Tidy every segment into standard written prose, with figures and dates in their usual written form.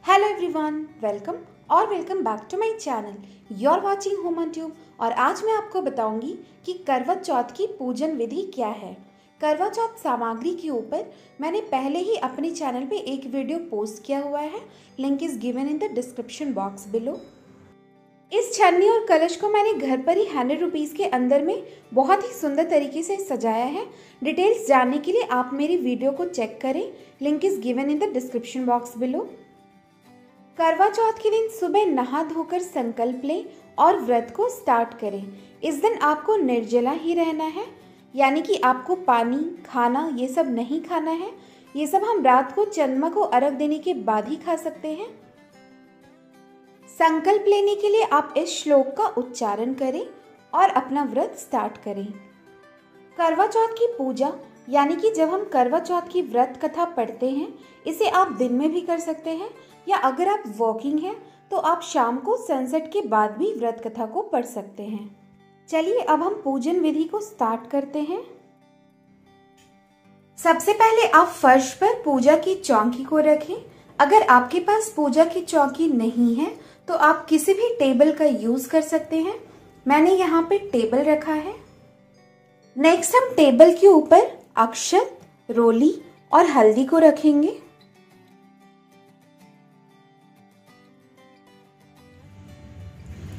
Hello everyone, welcome back to my channel. You are watching home on tube. और आज मैं आपको बताऊंगी कि करवा चौथ की पूजन विधि क्या है। करवा चौथ सामग्री के ऊपर मैंने पहले ही अपने चैनल पे एक वीडियो पोस्ट किया हुआ है। Link is given in the description box below. इस छन्नी और कलश को मैंने घर पर ही 100 रुपीज़ के अंदर में बहुत ही सुंदर तरीके से सजाया है। डिटेल्स जानने के लिए आप मेरी वीडियो को चेक करें। Link is given in the description box below. करवा चौथ के दिन सुबह नहा धोकर संकल्प लें और व्रत को स्टार्ट करें। इस दिन आपको निर्जला ही रहना है, यानी कि आपको पानी खाना ये सब नहीं खाना है। ये सब हम रात को चंद्रमा को अर्घ देने के बाद ही खा सकते हैं। संकल्प लेने के लिए आप इस श्लोक का उच्चारण करें और अपना व्रत स्टार्ट करें। करवा चौथ की पूजा यानी कि जब हम करवा चौथ की व्रत कथा पढ़ते हैं, इसे आप दिन में भी कर सकते हैं, या अगर आप वर्किंग हैं तो आप शाम को सनसेट के बाद भी व्रत कथा को पढ़ सकते हैं। चलिए अब हम पूजन विधि को स्टार्ट करते हैं। सबसे पहले आप फर्श पर पूजा की चौकी को रखें। अगर आपके पास पूजा की चौकी नहीं है तो आप किसी भी टेबल का यूज कर सकते हैं। मैंने यहाँ पे टेबल रखा है। नेक्स्ट हम टेबल के ऊपर अक्षत, रोली और हल्दी को रखेंगे।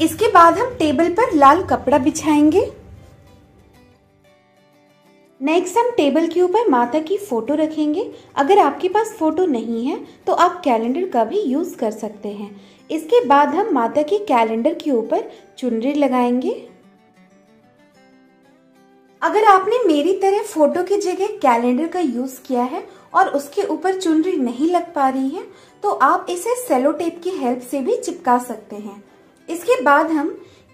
इसके बाद हम टेबल पर लाल कपड़ा बिछाएंगे। नेक्स्ट हम टेबल के ऊपर माता की फोटो रखेंगे। अगर आपके पास फोटो नहीं है तो आप कैलेंडर का भी यूज कर सकते हैं। इसके बाद हम माता के कैलेंडर के ऊपर चुनरी लगाएंगे। अगर आपने मेरी तरह फोटो की जगह कैलेंडर का यूज किया है और उसके ऊपर चुनरी नहीं लग पा रही है तो आप इसे सेलो टेप की हेल्प से भी चिपका सकते हैं। इसके बाद हम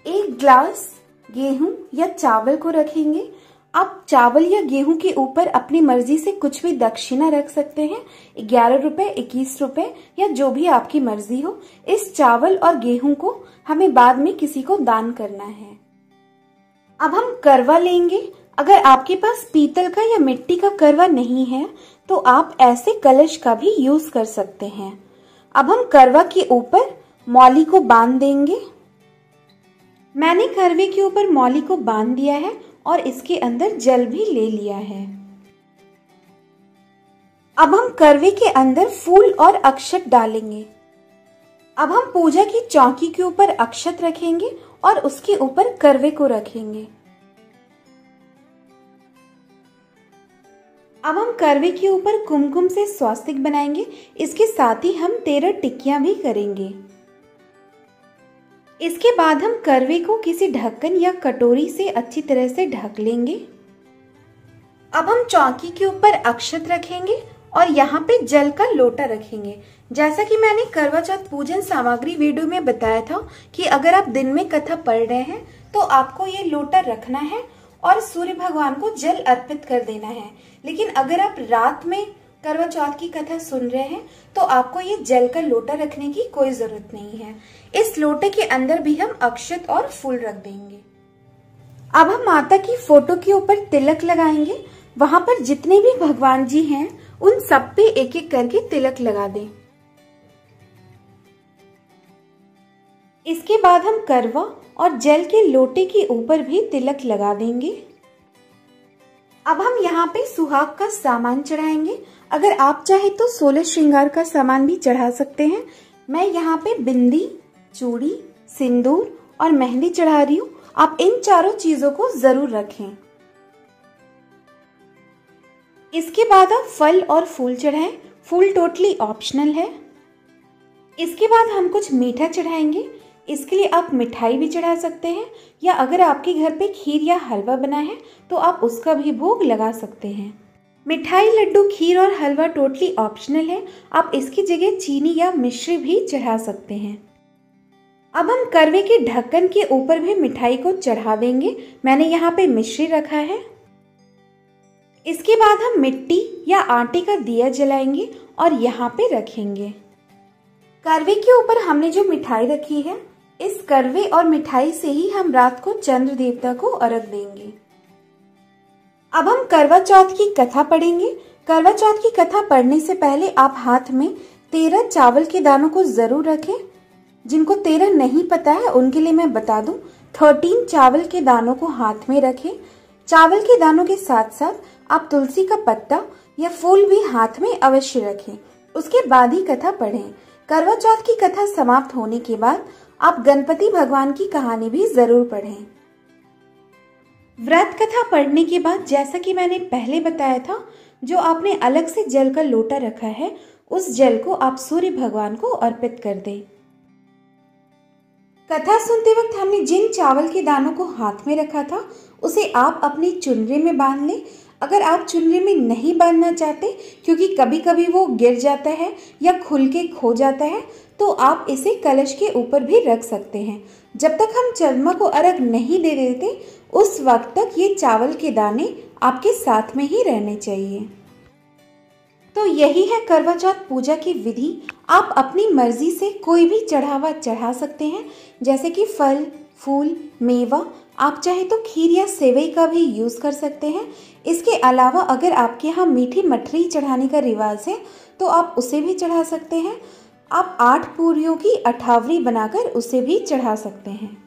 एक ग्लास गेहूं या चावल को रखेंगे। आप चावल या गेहूं के ऊपर अपनी मर्जी से कुछ भी दक्षिणा रख सकते हैं। 11 रुपए, 21 रुपए या जो भी आपकी मर्जी हो। इस चावल और गेहूं को हमें बाद में किसी को दान करना है। अब हम करवा लेंगे। अगर आपके पास पीतल का या मिट्टी का करवा नहीं है तो आप ऐसे कलश का भी यूज कर सकते हैं। अब हम करवा के ऊपर मौली को बांध देंगे। मैंने करवे के ऊपर मौली को बांध दिया है और इसके अंदर जल भी ले लिया है। अब हम करवे के अंदर फूल और अक्षत डालेंगे। अब हम पूजा की चौकी के ऊपर अक्षत रखेंगे और उसके ऊपर करवे को रखेंगे। अब हम करवे के ऊपर कुमकुम से स्वास्तिक बनाएंगे। इसके साथ ही हम 13 टिक्कियां भी करेंगे। इसके बाद हम करवे को किसी ढक्कन या कटोरी से अच्छी तरह से ढक लेंगे। अब हम चौकी के ऊपर अक्षत रखेंगे और यहाँ पे जल का लोटा रखेंगे। जैसा कि मैंने करवा चौथ पूजन सामग्री वीडियो में बताया था कि अगर आप दिन में कथा पढ़ रहे हैं तो आपको ये लोटा रखना है और सूर्य भगवान को जल अर्पित कर देना है। लेकिन अगर आप रात में करवा चौथ की कथा सुन रहे हैं तो आपको ये जल का लोटा रखने की कोई जरूरत नहीं है। इस लोटे के अंदर भी हम अक्षत और फूल रख देंगे। अब हम माता की फोटो के ऊपर तिलक लगाएंगे। वहां पर जितने भी भगवान जी हैं उन सब पे एक एक करके तिलक लगा दें। इसके बाद हम करवा और जल के लोटे के ऊपर भी तिलक लगा देंगे। अब हम यहाँ पे सुहाग का सामान चढ़ाएंगे। अगर आप चाहे तो 16 श्रृंगार का सामान भी चढ़ा सकते हैं। मैं यहाँ पे बिंदी, चूड़ी, सिंदूर और मेहंदी चढ़ा रही हूँ। आप इन चारों चीजों को जरूर रखें। इसके बाद आप फल और फूल चढ़ाएं। फूल टोटली ऑप्शनल है। इसके बाद हम कुछ मीठा चढ़ाएंगे। इसके लिए आप मिठाई भी चढ़ा सकते हैं, या अगर आपके घर पे खीर या हलवा बना है तो आप उसका भी भोग लगा सकते हैं। मिठाई, लड्डू, खीर और हलवा टोटली ऑप्शनल है। आप इसकी जगह चीनी या मिश्री भी चढ़ा सकते हैं। अब हम करवे के ढक्कन के ऊपर भी मिठाई को चढ़ा देंगे। मैंने यहाँ पे मिश्री रखा है। इसके बाद हम मिट्टी या आटे का दिया जलाएंगे और यहाँ पे रखेंगे। करवे के ऊपर हमने जो मिठाई रखी है, इस करवे और मिठाई से ही हम रात को चंद्र देवता को अर्घ देंगे। अब हम करवा चौथ की कथा पढ़ेंगे। करवा चौथ की कथा पढ़ने से पहले आप हाथ में 13 चावल के दानों को जरूर रखें। जिनको 13 नहीं पता है उनके लिए मैं बता दूं, 13 चावल के दानों को हाथ में रखें। चावल के दानों के साथ साथ आप तुलसी का पत्ता या फूल भी हाथ में अवश्य रखें। उसके बाद ही कथा पढ़ें। करवा चौथ की कथा समाप्त होने के बाद आप गणपति भगवान की कहानी भी जरूर पढ़ें। व्रत कथा पढ़ने के बाद, जैसा कि मैंने पहले बताया था, जो आपने अलग से जल का लोटा रखा है उस जल को आप सूर्य भगवान को अर्पित कर दें। कथा सुनते वक्त हमने जिन चावल के दानों को हाथ में रखा था उसे आप अपनी चुनरी में बांध लें। अगर आप चुनरी में नहीं बांधना चाहते, क्योंकि कभी कभी वो गिर जाता है या खुल के खो जाता है, तो आप इसे कलश के ऊपर भी रख सकते हैं। जब तक हम चंद्रमा को अर्घ नहीं दे देते उस वक्त तक ये चावल के दाने आपके साथ में ही रहने चाहिए। तो यही है करवा चौथ पूजा की विधि। आप अपनी मर्जी से कोई भी चढ़ावा चढ़ा सकते हैं, जैसे कि फल, फूल, मेवा। आप चाहे तो खीर या सेवई का भी यूज़ कर सकते हैं। इसके अलावा अगर आपके यहाँ मीठी मठरी चढ़ाने का रिवाज है तो आप उसे भी चढ़ा सकते हैं। आप 8 पूरियों की अठावरी बनाकर उसे भी चढ़ा सकते हैं।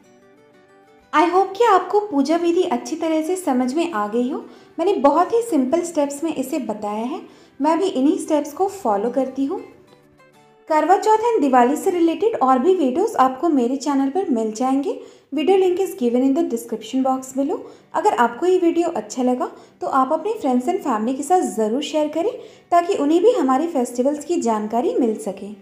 आई होप कि आपको पूजा विधि अच्छी तरह से समझ में आ गई हो। मैंने बहुत ही सिंपल स्टेप्स में इसे बताया है। मैं भी इन्हीं स्टेप्स को फॉलो करती हूँ। करवा चौथ एंड दिवाली से रिलेटेड और भी वीडियोस आपको मेरे चैनल पर मिल जाएंगे। Video link is given in the description box below. अगर आपको ये वीडियो अच्छा लगा तो आप अपने फ्रेंड्स एंड फैमिली के साथ ज़रूर शेयर करें ताकि उन्हें भी हमारे फेस्टिवल्स की जानकारी मिल सके।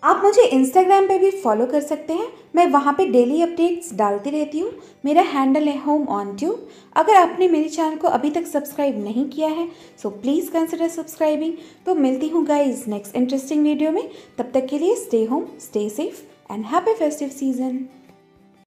आप मुझे इंस्टाग्राम पे भी फॉलो कर सकते हैं। मैं वहाँ पे डेली अपडेट्स डालती रहती हूँ। मेरा हैंडल है होम ऑन ट्यूब। अगर आपने मेरे चैनल को अभी तक सब्सक्राइब नहीं किया है सो प्लीज़ कंसिडर सब्सक्राइबिंग। तो मिलती हूँ गाइज नेक्स्ट इंटरेस्टिंग वीडियो में। तब तक के लिए stay home, stay safe and happy festive season.